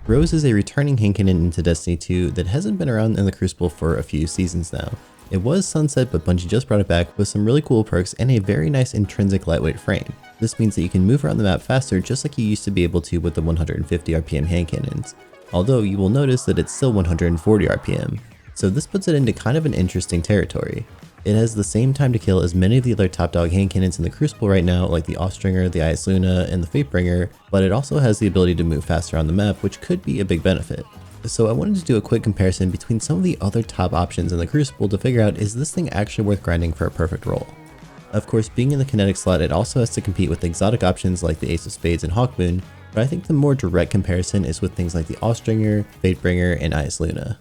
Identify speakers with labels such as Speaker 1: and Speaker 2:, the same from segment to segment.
Speaker 1: Rose is a returning hand cannon into Destiny 2 that hasn't been around in the Crucible for a few seasons now. It was sunset, but Bungie just brought it back with some really cool perks and a very nice intrinsic lightweight frame. This means that you can move around the map faster just like you used to be able to with the 150 RPM hand cannons, although you will notice that it's still 140 RPM. So this puts it into kind of an interesting territory. It has the same time to kill as many of the other top dog hand cannons in the Crucible right now, like the Austringer, the Eyasluna, and the Fatebringer, but it also has the ability to move faster on the map, which could be a big benefit. So I wanted to do a quick comparison between some of the other top options in the Crucible to figure out, is this thing actually worth grinding for a perfect roll? Of course, being in the kinetic slot, it also has to compete with exotic options like the Ace of Spades and Hawkmoon, but I think the more direct comparison is with things like the Austringer, Fatebringer, and Eyasluna.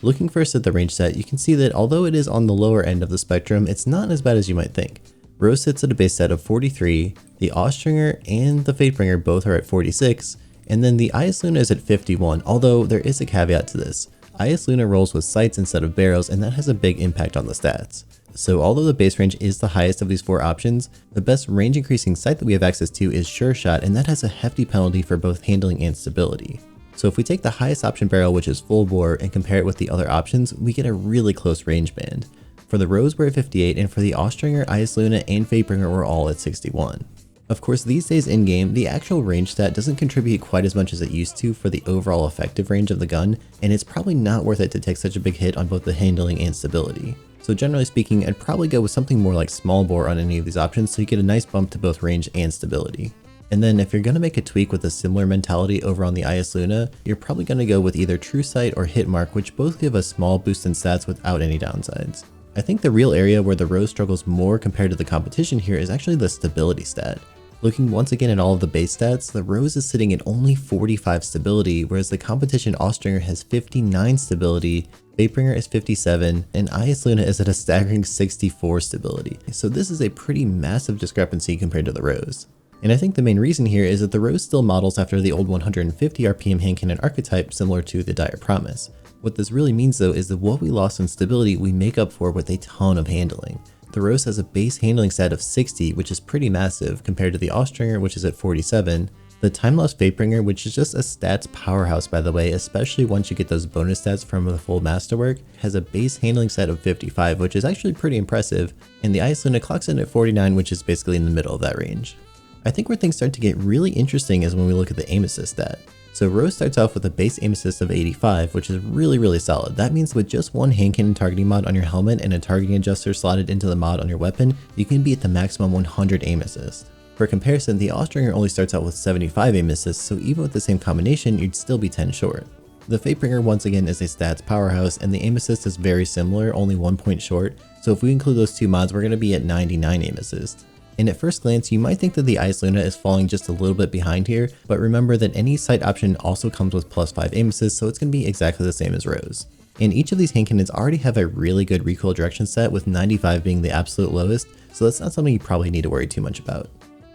Speaker 1: Looking first at the range stat, you can see that although it is on the lower end of the spectrum, it's not as bad as you might think. Rose sits at a base stat of 43, the Austringer and the Fatebringer both are at 46, and then the Eyasluna is at 51, although there is a caveat to this. Eyasluna rolls with sights instead of barrels, and that has a big impact on the stats. So although the base range is the highest of these four options, the best range increasing sight that we have access to is Sure Shot, and that has a hefty penalty for both handling and stability. So if we take the highest option barrel, which is full bore, and compare it with the other options, we get a really close range band. For the Rose we're at 58, and for the Austringer, Eyasluna, and Fatebringer we're all at 61. Of course, these days in game, the actual range stat doesn't contribute quite as much as it used to for the overall effective range of the gun, and it's probably not worth it to take such a big hit on both the handling and stability. So generally speaking, I'd probably go with something more like small bore on any of these options so you get a nice bump to both range and stability. And then if you're going to make a tweak with a similar mentality over on the Eyasluna, you're probably going to go with either True Sight or Hit Mark, which both give a small boost in stats without any downsides. I think the real area where the Rose struggles more compared to the competition here is actually the stability stat. Looking once again at all of the base stats, the Rose is sitting at only 45 stability, whereas the competition Austringer has 59 stability, Fatebringer is 57, and Eyasluna is at a staggering 64 stability. So this is a pretty massive discrepancy compared to the Rose. And I think the main reason here is that the Rose still models after the old 150 RPM hand cannon archetype similar to the Dire Promise. What this really means though is that what we lost in stability we make up for with a ton of handling. The Rose has a base handling stat of 60, which is pretty massive compared to the Austringer, which is at 47. The Time Lost Fatebringer, which is just a stats powerhouse by the way, especially once you get those bonus stats from the full masterwork, has a base handling stat of 55, which is actually pretty impressive, and the Eyasluna clocks in at 49, which is basically in the middle of that range. I think where things start to get really interesting is when we look at the aim assist stat. So Rose starts off with a base aim assist of 85, which is really solid. That means with just one hand cannon targeting mod on your helmet and a targeting adjuster slotted into the mod on your weapon, you can be at the maximum 100 aim assist. For comparison, the Austringer only starts out with 75 aim assist, so even with the same combination, you'd still be 10 short. The Fatebringer once again is a stats powerhouse, and the aim assist is very similar, only 1 point short, so if we include those two mods, we're going to be at 99 aim assist. And at first glance, you might think that the Eyasluna is falling just a little bit behind here, but remember that any sight option also comes with +5 aim assist, so it's going to be exactly the same as Rose. And each of these hand cannons already have a really good recoil direction set, with 95 being the absolute lowest, so that's not something you probably need to worry too much about.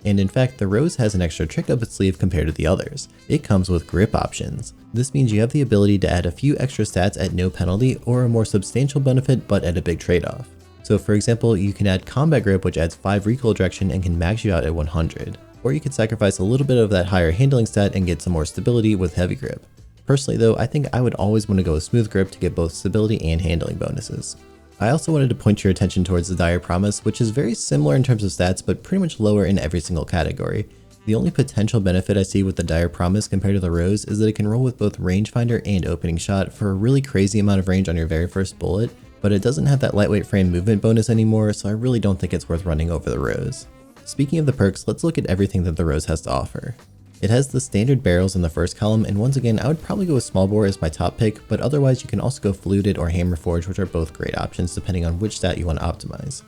Speaker 1: And in fact, the Rose has an extra trick up its sleeve compared to the others. It comes with grip options. This means you have the ability to add a few extra stats at no penalty, or a more substantial benefit but at a big trade-off. So for example, you can add Combat Grip, which adds 5 recoil direction and can max you out at 100. Or you could sacrifice a little bit of that higher handling stat and get some more stability with Heavy Grip. Personally though, I think I would always want to go with Smooth Grip to get both stability and handling bonuses. I also wanted to point your attention towards the Dire Promise, which is very similar in terms of stats, but pretty much lower in every single category. The only potential benefit I see with the Dire Promise compared to the Rose is that it can roll with both Rangefinder and Opening Shot for a really crazy amount of range on your very first bullet, but it doesn't have that lightweight frame movement bonus anymore, so I really don't think it's worth running over the Rose. Speaking of the perks, let's look at everything that the Rose has to offer. It has the standard barrels in the first column, and once again I would probably go with small bore as my top pick, but otherwise you can also go fluted or hammer forge, which are both great options depending on which stat you want to optimize.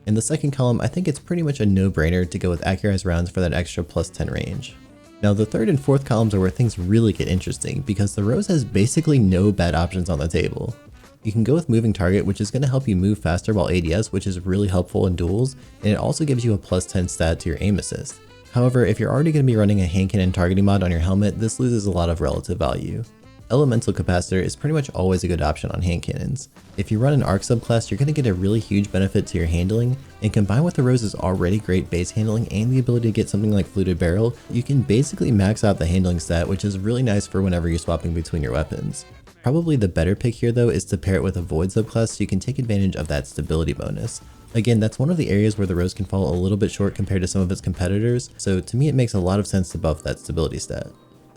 Speaker 1: In the second column, I think it's pretty much a no-brainer to go with accurized rounds for that extra +10 range. Now the third and fourth columns are where things really get interesting, because the Rose has basically no bad options on the table. You can go with Moving Target, which is going to help you move faster while ADS, which is really helpful in duels, and it also gives you a +10 stat to your aim assist. However, if you're already going to be running a hand cannon targeting mod on your helmet, this loses a lot of relative value. Elemental Capacitor is pretty much always a good option on hand cannons. If you run an arc subclass, you're going to get a really huge benefit to your handling, and combined with the Rose's already great base handling and the ability to get something like Fluted Barrel, you can basically max out the handling stat, which is really nice for whenever you're swapping between your weapons. Probably the better pick here though is to pair it with a Void subclass so you can take advantage of that stability bonus. Again, that's one of the areas where the Rose can fall a little bit short compared to some of its competitors, so to me it makes a lot of sense to buff that stability stat.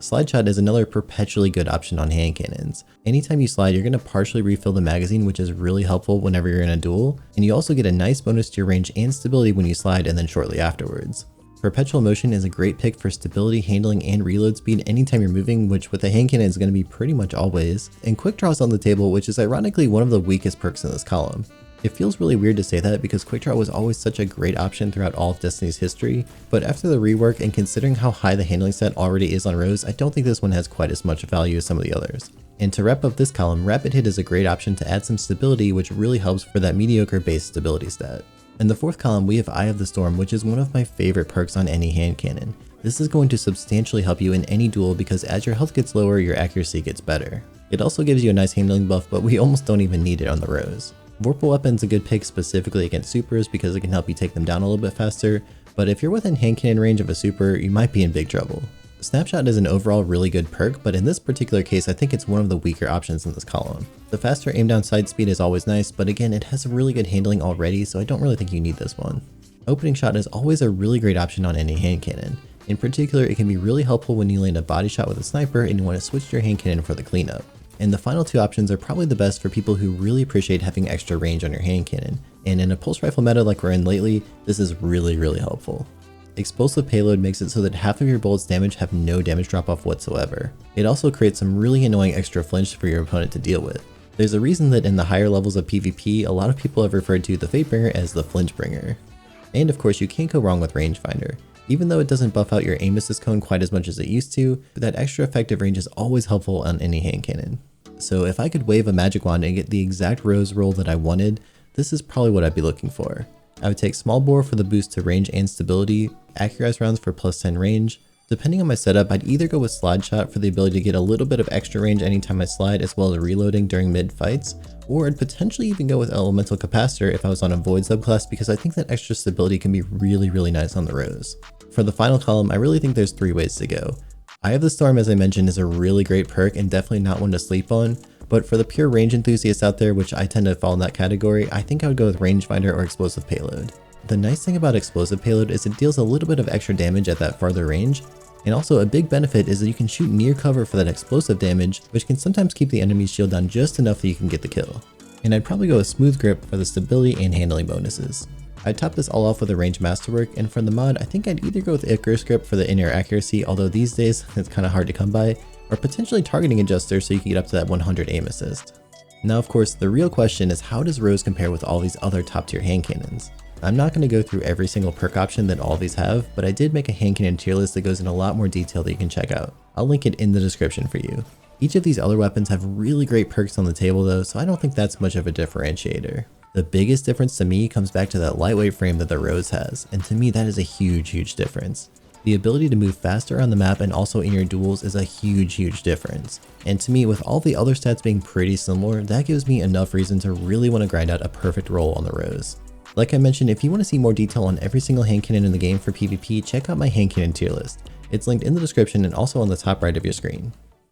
Speaker 1: Slide Shot is another perpetually good option on hand cannons. Anytime you slide, you're going to partially refill the magazine, which is really helpful whenever you're in a duel, and you also get a nice bonus to your range and stability when you slide and then shortly afterwards. Perpetual Motion is a great pick for stability, handling, and reload speed anytime you're moving, which with a hand cannon is going to be pretty much always, and Quick Draw is on the table, which is ironically one of the weakest perks in this column. It feels really weird to say that because Quick Draw was always such a great option throughout all of Destiny's history, but after the rework and considering how high the handling stat already is on Rose, I don't think this one has quite as much value as some of the others. And to wrap up this column, Rapid Hit is a great option to add some stability, which really helps for that mediocre base stability stat. In the fourth column, we have Eye of the Storm, which is one of my favorite perks on any hand cannon. This is going to substantially help you in any duel because as your health gets lower, your accuracy gets better. It also gives you a nice handling buff, but we almost don't even need it on the Rose. Vorpal Weapon's a good pick specifically against supers because it can help you take them down a little bit faster, but if you're within hand cannon range of a super, you might be in big trouble. Snapshot is an overall really good perk, but in this particular case I think it's one of the weaker options in this column. The faster aim down sight speed is always nice, but again it has really good handling already, so I don't really think you need this one. Opening Shot is always a really great option on any hand cannon. In particular, it can be really helpful when you land a body shot with a sniper and you want to switch to your hand cannon for the cleanup. And the final two options are probably the best for people who really appreciate having extra range on your hand cannon, and in a pulse rifle meta like we're in lately, this is really helpful. Explosive Payload makes it so that half of your bullets damage have no damage drop off whatsoever. It also creates some really annoying extra flinch for your opponent to deal with. There's a reason that in the higher levels of PvP, a lot of people have referred to the Fatebringer as the Flinch Bringer. And of course you can't go wrong with Rangefinder. Even though it doesn't buff out your aim assist cone quite as much as it used to, that extra effective range is always helpful on any hand cannon. So if I could wave a magic wand and get the exact Rose roll that I wanted, this is probably what I'd be looking for. I would take Small Bore for the boost to range and stability, Accurized Rounds for plus 10 range. Depending on my setup, I'd either go with Slide Shot for the ability to get a little bit of extra range anytime I slide as well as reloading during mid fights, or I'd potentially even go with Elemental Capacitor if I was on a Void subclass because I think that extra stability can be really nice on the Rose. For the final column, I really think there's 3 ways to go. Eye of the Storm, as I mentioned, is a really great perk and definitely not one to sleep on, but for the pure range enthusiasts out there, which I tend to fall in that category, I think I would go with Rangefinder or Explosive Payload. The nice thing about Explosive Payload is it deals a little bit of extra damage at that farther range, and also a big benefit is that you can shoot near cover for that explosive damage, which can sometimes keep the enemy's shield down just enough that you can get the kill. And I'd probably go with Smooth Grip for the stability and handling bonuses. I'd top this all off with a range masterwork, and for the mod, I think I'd either go with Icarus Grip for the in-air accuracy, although these days it's kind of hard to come by, or potentially Targeting Adjuster so you can get up to that 100 aim assist. Now of course, the real question is how does Rose compare with all these other top tier hand cannons? I'm not going to go through every single perk option that all these have, but I did make a hand cannon tier list that goes in a lot more detail that you can check out. I'll link it in the description for you. Each of these other weapons have really great perks on the table though, so I don't think that's much of a differentiator. The biggest difference to me comes back to that lightweight frame that the Rose has, and to me that is a huge difference. The ability to move faster on the map and also in your duels is a huge difference. And to me, with all the other stats being pretty similar, that gives me enough reason to really want to grind out a perfect roll on the Rose. Like I mentioned, if you want to see more detail on every single hand cannon in the game for PvP, check out my hand cannon tier list. It's linked in the description and also on the top right of your screen.